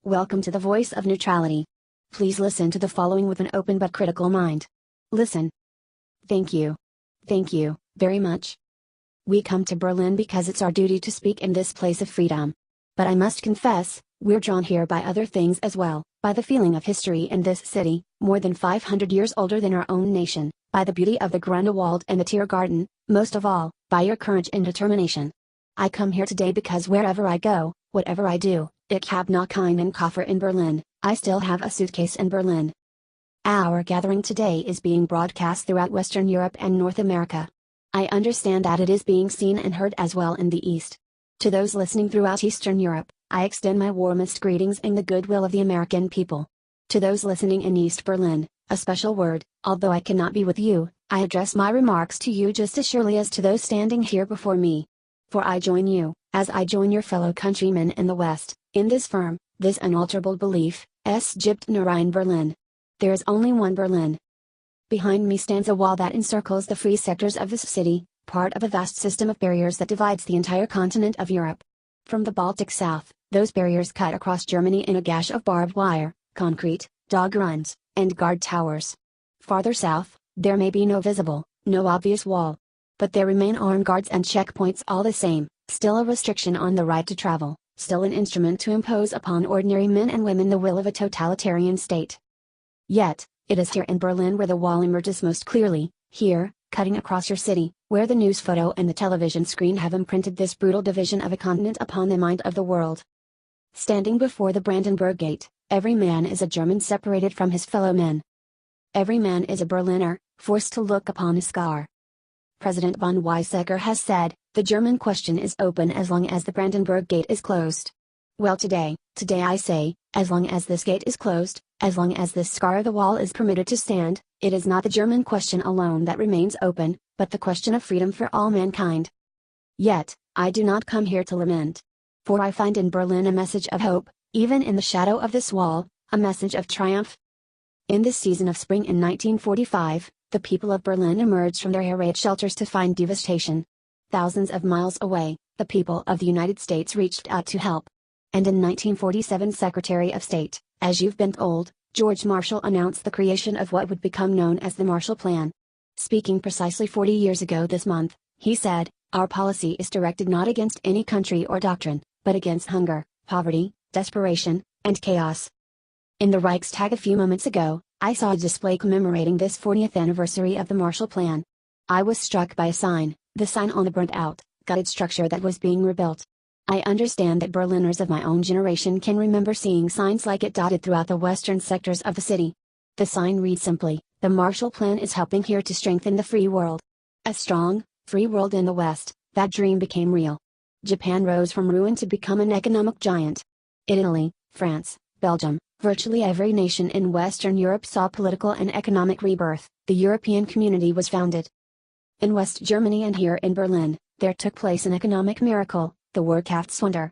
Welcome to the Voice of Neutrality. Please listen to the following with an open but critical mind. Listen. Thank you. Thank you, very much. We come to Berlin because it's our duty to speak in this place of freedom. But I must confess, we're drawn here by other things as well, by the feeling of history in this city, more than 500 years older than our own nation, by the beauty of the Grunewald and the Tiergarten, most of all, by your courage and determination. I come here today because wherever I go, whatever I do, ich habe noch keinen Koffer in Berlin, I still have a suitcase in Berlin. Our gathering today is being broadcast throughout Western Europe and North America. I understand that it is being seen and heard as well in the East. To those listening throughout Eastern Europe, I extend my warmest greetings in the goodwill of the American people. To those listening in East Berlin, a special word, although I cannot be with you, I address my remarks to you just as surely as to those standing here before me. For I join you, as I join your fellow countrymen in the West, in this firm, this unalterable belief, es gibt nur ein Berlin. There is only one Berlin. Behind me stands a wall that encircles the free sectors of this city, part of a vast system of barriers that divides the entire continent of Europe. From the Baltic south, those barriers cut across Germany in a gash of barbed wire, concrete, dog runs, and guard towers. Farther south, there may be no visible, no obvious wall. But there remain armed guards and checkpoints all the same, still a restriction on the right to travel, still an instrument to impose upon ordinary men and women the will of a totalitarian state. Yet, it is here in Berlin where the wall emerges most clearly, here, cutting across your city, where the news photo and the television screen have imprinted this brutal division of a continent upon the mind of the world. Standing before the Brandenburg Gate, every man is a German separated from his fellow men. Every man is a Berliner, forced to look upon a scar. President von Weizsäcker has said, the German question is open as long as the Brandenburg Gate is closed. Well today I say, as long as this gate is closed, as long as this scar of the wall is permitted to stand, it is not the German question alone that remains open, but the question of freedom for all mankind. Yet, I do not come here to lament. For I find in Berlin a message of hope, even in the shadow of this wall, a message of triumph. In this season of spring in 1945, the people of Berlin emerged from their air raid shelters to find devastation. Thousands of miles away, the people of the United States reached out to help. And in 1947 Secretary of State, as you've been told, George Marshall announced the creation of what would become known as the Marshall Plan. Speaking precisely 40 years ago this month, he said, our policy is directed not against any country or doctrine, but against hunger, poverty, desperation, and chaos. In the Reichstag a few moments ago, I saw a display commemorating this 40th anniversary of the Marshall Plan. I was struck by a sign, the sign on the burnt-out, gutted structure that was being rebuilt. I understand that Berliners of my own generation can remember seeing signs like it dotted throughout the western sectors of the city. The sign reads simply, the Marshall Plan is helping here to strengthen the free world. A strong, free world in the West, that dream became real. Japan rose from ruin to become an economic giant. Italy, France, Belgium, virtually every nation in Western Europe saw political and economic rebirth, the European community was founded. In West Germany and here in Berlin, there took place an economic miracle, the Wirtschaftswunder.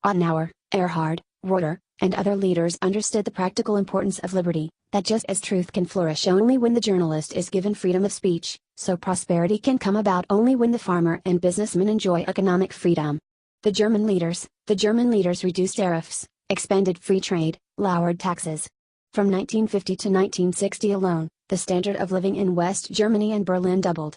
Adenauer, Erhard, Reuter, and other leaders understood the practical importance of liberty, that just as truth can flourish only when the journalist is given freedom of speech, so prosperity can come about only when the farmer and businessman enjoy economic freedom. The German leaders reduced tariffs, expanded free trade, lowered taxes. From 1950 to 1960 alone, the standard of living in West Germany and Berlin doubled.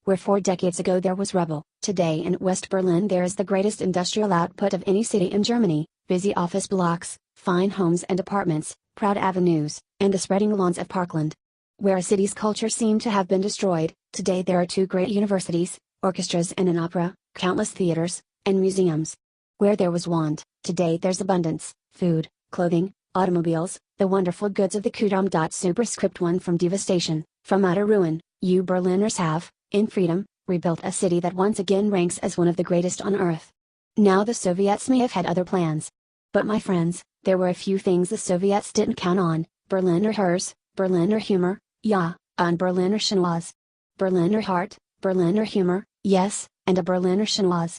Where 4 decades ago there was rubble, today in West Berlin there is the greatest industrial output of any city in Germany, busy office blocks, fine homes and apartments, proud avenues, and the spreading lawns of Parkland. Where a city's culture seemed to have been destroyed, today there are 2 great universities, orchestras and an opera, countless theaters, and museums. Where there was want, today there's abundance, food, clothing, automobiles, the wonderful goods of the Kudam. Superscript 1 from devastation, from utter ruin, you Berliners have, in freedom, rebuilt a city that once again ranks as one of the greatest on earth. Now the Soviets may have had other plans. But my friends, there were a few things the Soviets didn't count on, Berliner Herz, Berliner humor, ja, und Berliner Chinoise. Berliner heart, Berliner humor, yes, and a Berliner Chinoise.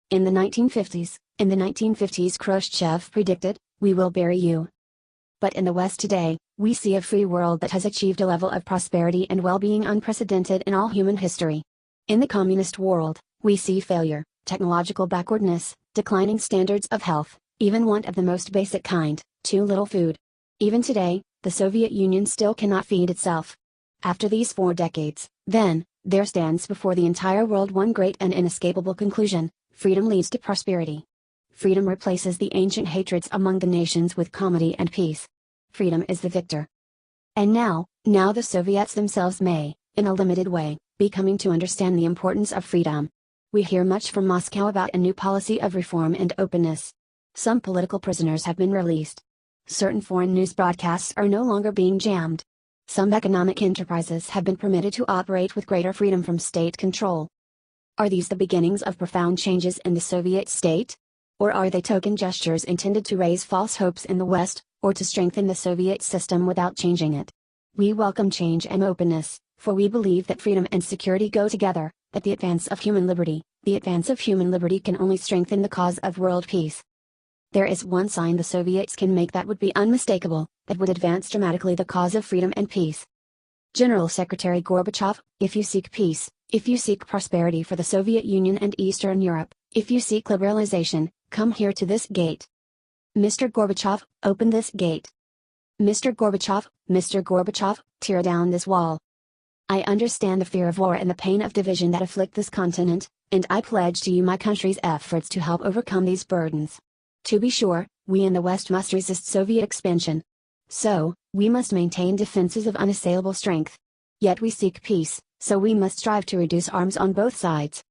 In the 1950s Khrushchev predicted, we will bury you. But in the West today, we see a free world that has achieved a level of prosperity and well-being unprecedented in all human history. In the communist world, we see failure, technological backwardness, declining standards of health, even want of the most basic kind, too little food. Even today, the Soviet Union still cannot feed itself. After these 4 decades, then, there stands before the entire world one great and inescapable conclusion: freedom leads to prosperity. Freedom replaces the ancient hatreds among the nations with comity and peace. Freedom is the victor. And now the Soviets themselves may, in a limited way, be coming to understand the importance of freedom. We hear much from Moscow about a new policy of reform and openness. Some political prisoners have been released. Certain foreign news broadcasts are no longer being jammed. Some economic enterprises have been permitted to operate with greater freedom from state control. Are these the beginnings of profound changes in the Soviet state? Or are they token gestures intended to raise false hopes in the West, or to strengthen the Soviet system without changing it? We welcome change and openness, for we believe that freedom and security go together, that the advance of human liberty can only strengthen the cause of world peace. There is one sign the Soviets can make that would be unmistakable, that would advance dramatically the cause of freedom and peace. General Secretary Gorbachev, if you seek peace, if you seek prosperity for the Soviet Union and Eastern Europe, if you seek liberalization, come here to this gate. Mr. Gorbachev, open this gate. Mr. Gorbachev, tear down this wall. I understand the fear of war and the pain of division that afflict this continent, and I pledge to you my country's efforts to help overcome these burdens. To be sure, we in the West must resist Soviet expansion. So, we must maintain defenses of unassailable strength. Yet we seek peace, so we must strive to reduce arms on both sides.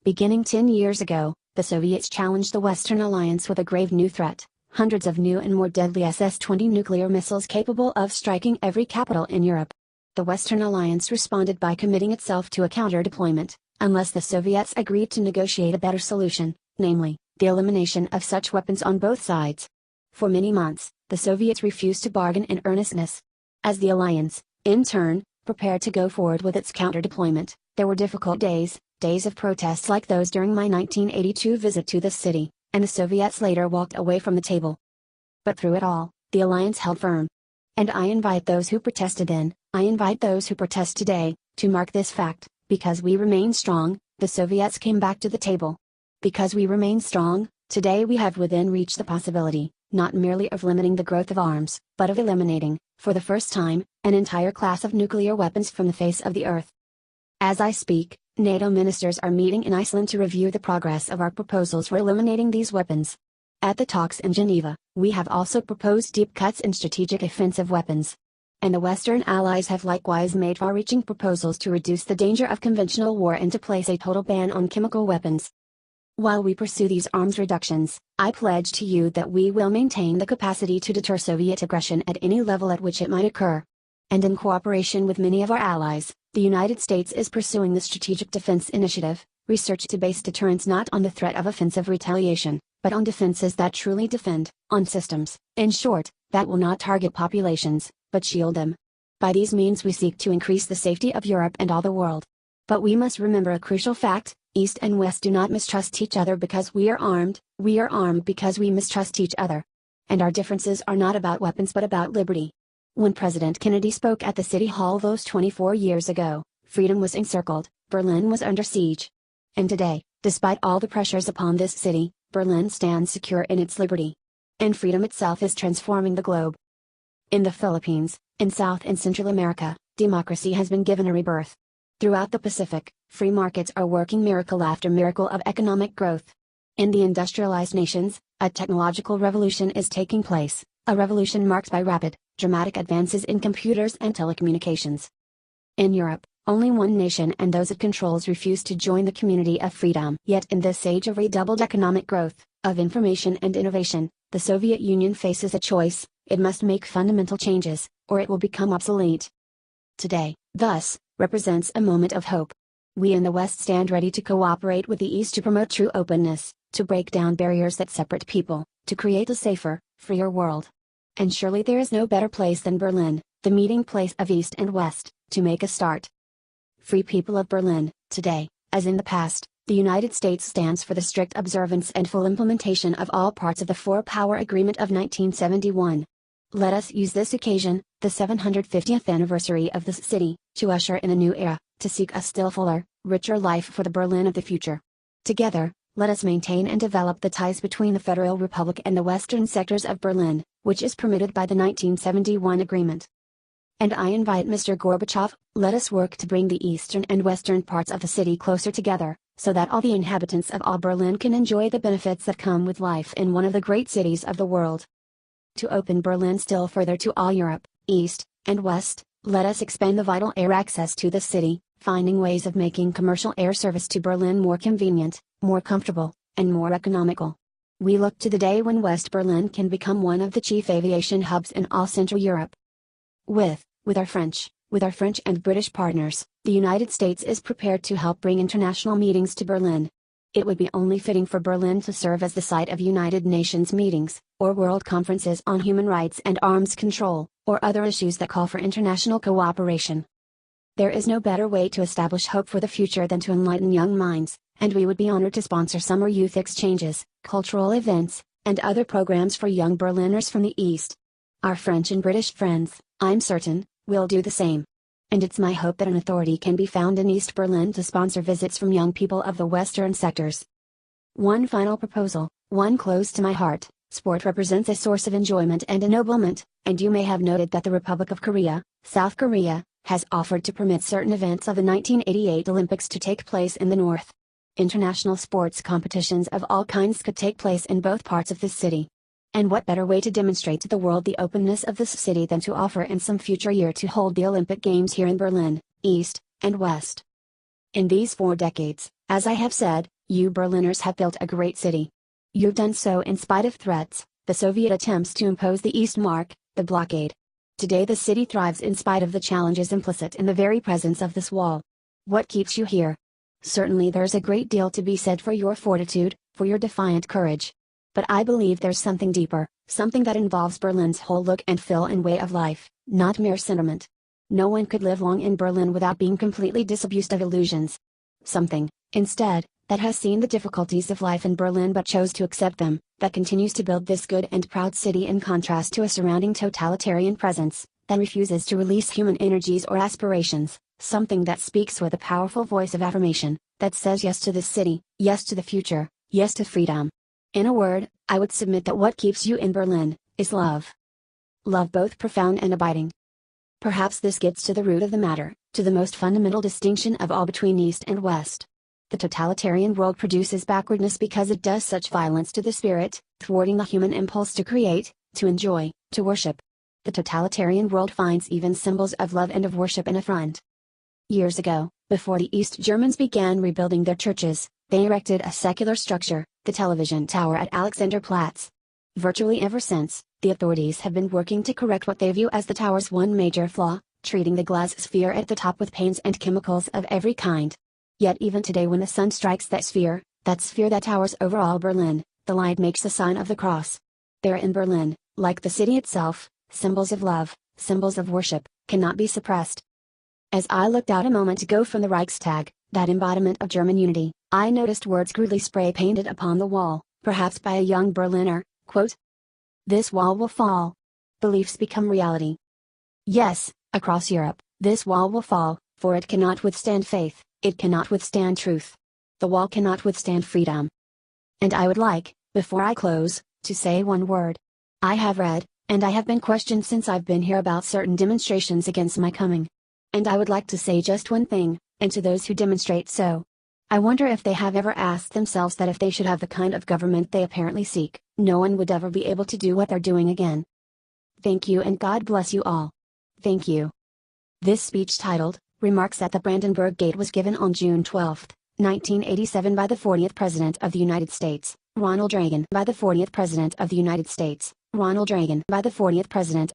Beginning 10 years ago, the Soviets challenged the Western Alliance with a grave new threat: hundreds of new and more deadly SS-20 nuclear missiles capable of striking every capital in Europe. The Western Alliance responded by committing itself to a counter-deployment, unless the Soviets agreed to negotiate a better solution, namely, the elimination of such weapons on both sides. For many months, the Soviets refused to bargain in earnestness. As the Alliance, in turn, prepared to go forward with its counter-deployment, there were difficult days of protests like those during my 1982 visit to this city, and the Soviets later walked away from the table. But through it all, the Alliance held firm. And I invite those who protested then, I invite those who protest today, to mark this fact: because we remain strong, the Soviets came back to the table. Because we remain strong, today we have within reach the possibility, not merely of limiting the growth of arms, but of eliminating, for the first time, an entire class of nuclear weapons from the face of the earth. As I speak, NATO ministers are meeting in Iceland to review the progress of our proposals for eliminating these weapons. At the talks in Geneva, we have also proposed deep cuts in strategic offensive weapons. And the Western allies have likewise made far-reaching proposals to reduce the danger of conventional war and to place a total ban on chemical weapons. While we pursue these arms reductions, I pledge to you that we will maintain the capacity to deter Soviet aggression at any level at which it might occur. And in cooperation with many of our allies, the United States is pursuing the Strategic Defense Initiative, research to base deterrence not on the threat of offensive retaliation, but on defenses that truly defend, on systems, in short, that will not target populations, but shield them. By these means we seek to increase the safety of Europe and all the world. But we must remember a crucial fact: East and West do not mistrust each other because we are armed because we mistrust each other. And our differences are not about weapons but about liberty. When President Kennedy spoke at the City Hall those 24 years ago, freedom was encircled, Berlin was under siege. And today, despite all the pressures upon this city, Berlin stands secure in its liberty. And freedom itself is transforming the globe. In the Philippines, in South and Central America, democracy has been given a rebirth. Throughout the Pacific, free markets are working miracle after miracle of economic growth. In the industrialized nations, a technological revolution is taking place, a revolution marked by rapid, dramatic advances in computers and telecommunications. In Europe, only one nation and those it controls refuse to join the community of freedom. Yet in this age of redoubled economic growth, of information and innovation, the Soviet Union faces a choice: it must make fundamental changes, or it will become obsolete. Today, thus, represents a moment of hope. We in the West stand ready to cooperate with the East to promote true openness, to break down barriers that separate people, to create a safer, freer world. And surely there is no better place than Berlin, the meeting place of East and West, to make a start. Free people of Berlin, today, as in the past, the United States stands for the strict observance and full implementation of all parts of the Four-Power Agreement of 1971. Let us use this occasion, the 750th anniversary of this city, to usher in a new era, to seek a still fuller, richer life for the Berlin of the future. Together, let us maintain and develop the ties between the Federal Republic and the western sectors of Berlin, which is permitted by the 1971 agreement. And I invite Mr. Gorbachev, let us work to bring the eastern and western parts of the city closer together, so that all the inhabitants of all Berlin can enjoy the benefits that come with life in one of the great cities of the world. To open Berlin still further to all Europe, East and West, let us expand the vital air access to the city, finding ways of making commercial air service to Berlin more convenient, more comfortable, and more economical. We look to the day when West Berlin can become one of the chief aviation hubs in all Central Europe. With our French and British partners, the United States is prepared to help bring international meetings to Berlin. It would be only fitting for Berlin to serve as the site of United Nations meetings, or world conferences on human rights and arms control, or other issues that call for international cooperation. There is no better way to establish hope for the future than to enlighten young minds, and we would be honored to sponsor summer youth exchanges, cultural events, and other programs for young Berliners from the East. Our French and British friends, I'm certain, will do the same. And it's my hope that an authority can be found in East Berlin to sponsor visits from young people of the western sectors. One final proposal, one close to my heart. Sport represents a source of enjoyment and ennoblement, and you may have noted that the Republic of Korea, South Korea, has offered to permit certain events of the 1988 Olympics to take place in the north. International sports competitions of all kinds could take place in both parts of this city. And what better way to demonstrate to the world the openness of this city than to offer in some future year to hold the Olympic Games here in Berlin, East and West. In these 4 decades, as I have said, you Berliners have built a great city. You've done so in spite of threats, the Soviet attempts to impose the East Mark, the blockade. Today the city thrives in spite of the challenges implicit in the very presence of this wall. What keeps you here? Certainly there's a great deal to be said for your fortitude, for your defiant courage. But I believe there's something deeper, something that involves Berlin's whole look and feel and way of life, not mere sentiment. No one could live long in Berlin without being completely disabused of illusions. Something, instead, that has seen the difficulties of life in Berlin but chose to accept them, that continues to build this good and proud city in contrast to a surrounding totalitarian presence, that refuses to release human energies or aspirations, something that speaks with a powerful voice of affirmation, that says yes to this city, yes to the future, yes to freedom. In a word, I would submit that what keeps you in Berlin, is love. Love both profound and abiding. Perhaps this gets to the root of the matter, to the most fundamental distinction of all between East and West. The totalitarian world produces backwardness because it does such violence to the spirit, thwarting the human impulse to create, to enjoy, to worship. The totalitarian world finds even symbols of love and of worship an affront. Years ago, before the East Germans began rebuilding their churches, they erected a secular structure, the television tower at Alexanderplatz. Virtually ever since, the authorities have been working to correct what they view as the tower's one major flaw, treating the glass sphere at the top with paints and chemicals of every kind. Yet even today when the sun strikes that sphere that towers over all Berlin, the light makes the sign of the cross. There in Berlin, like the city itself, symbols of love, symbols of worship, cannot be suppressed. As I looked out a moment ago from the Reichstag, that embodiment of German unity, I noticed words crudely spray-painted upon the wall, perhaps by a young Berliner, quote, "This wall will fall. Beliefs become reality." Yes, across Europe, this wall will fall, for it cannot withstand faith, it cannot withstand truth. The wall cannot withstand freedom. And I would like, before I close, to say one word. I have read, and I have been questioned since I've been here about certain demonstrations against my coming. And I would like to say just one thing, and to those who demonstrate so. I wonder if they have ever asked themselves that if they should have the kind of government they apparently seek, no one would ever be able to do what they're doing again. Thank you and God bless you all. Thank you. This speech titled, Remarks at the Brandenburg Gate was given on June 12, 1987 by the 40th President of the United States, Ronald Reagan. By the 40th President of the United States, Ronald Reagan. By the 40th President